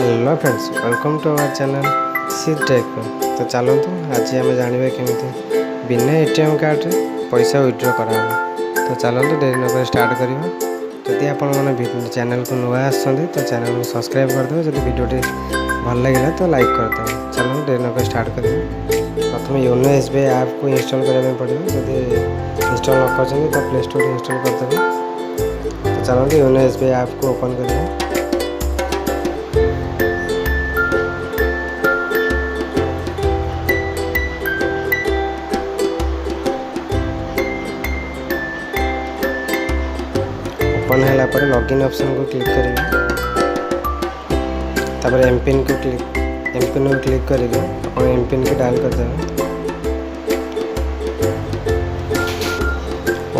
Hello friends, welcome to our channel C tech. तो चलतु आज आम जानवे केमी बिना एटीएम कार्ड रे पैसा विड्रॉ करा। तो चलतु डेरी नक स्टार्ट करवा। जदि आपण मैंने चैनल को नुआ आसछन्ती तो चैनल को सब्सक्राइब करदे। जब वीडियोटी भल लगे तो लाइक करदे। चलो डेरी नक स्टार्ट करवा। प्रथम योनो एसबीआई ऐप को इंस्टॉल करने पड़ो। जब इंस्टॉल न कर तो प्ले स्टोर इंस्टॉल करदे। तो चलते योनो एसबीआई ऐप को ओपन करवा। ओपन है लॉगिन ऑप्शन को क्लिक करेंगे। तापर एमपिन को क्लिक करेंगे। आप एमपिन को डायल कर देंगे।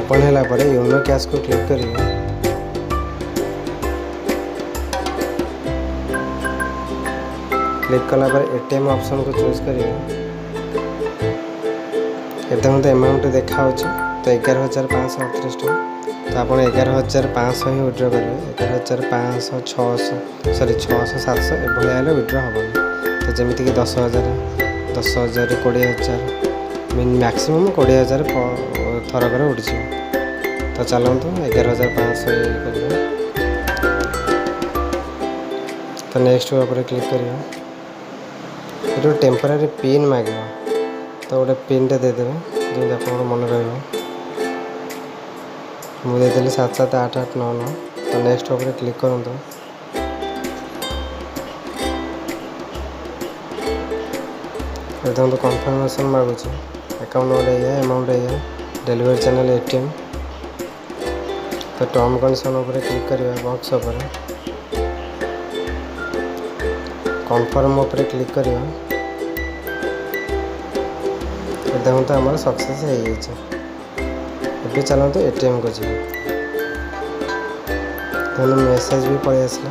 ओपन है योनो कैश को क्लिक करेंगे। क्लिक कला एटीएम ऑप्शन को चूज करेंगे। देखते अमाउंट देखा तो 11,538 टका। तो आप 11,500 ही विड्रॉ करेंगे। 11,500 600 सॉरी 600 700 एभली आए विड्रॉ हेनी। तो जमीक 10,000 10,000 20,000 मैक्सिमम 20,000 थरक उड़ी। तो चलतु 11,500 कर। तो नेक्स्ट ऊपर क्लिक करिए। ये टेम्पररी पिन मांग। तो गोटे पिन टे देदेवे जमी आप मन रहा। मुझे 778899। तो नेक्स्ट ऊपर क्लिक करूँ। देखो कन्फर्मेशन मांगुच। अकाउंट नंबर है, अमाउंट है, डिलीवरी चैनल एटीएम। तो टर्म कंडीशन उपर क्लिक करवा। बॉक्स उपर कन्फर्म उपर क्लिक करवा। देखो तो आम सक्सेस हो जाए। ଏବେ चलते एटीएम को जी। मेसेज भी पड़े आसला।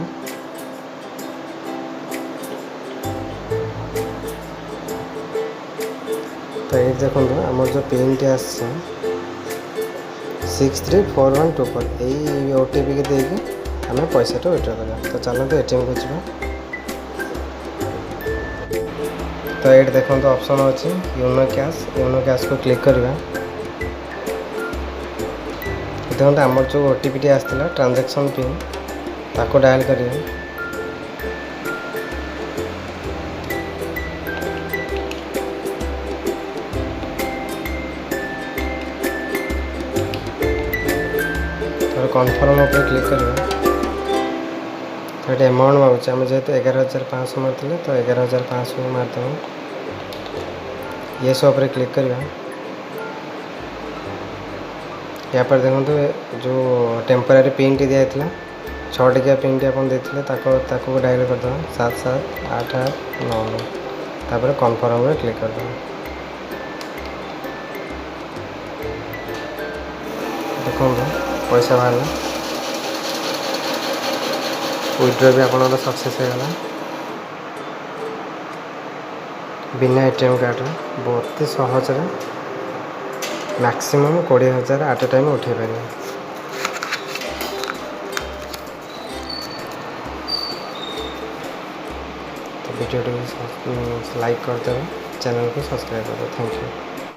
तो ये देखो आम जो पिन टी आस 634124 यही ओटीपी के देगी आम पैसा तो विड्रॉ करा। तो चलते एटीएम को जी। तो ये देखो ऑप्शन अच्छी योनो कैश को क्लिक करवा। देखते आमर जो ओटीपी टी आसला ट्रांजैक्शन पिन ताको डायल करें। कन्फर्म उपर क्लिक करवा। तो अमाउंट मांगे आम जेहतु 11,500 मारते तो 11,500 मारदेव। ये सब क्लिक करवा। या पर देखो जो टेम्पररी पिन टी दिया 6 टिकिया पिन टी आप देते ताको डायल करदे 778899। तापर कन्फर्म में क्लिक करदे। देखो पैसा बाहर विड्रॉ भी आप सक्सेस होगा बिना एटीएम कार्ड बहुत ही सहज। मैक्सिमम 20,000 एट ए टाइम उठे पारे। तो वीडियो लाइक करदे, चैनल को सब्सक्राइब कर। Thank you.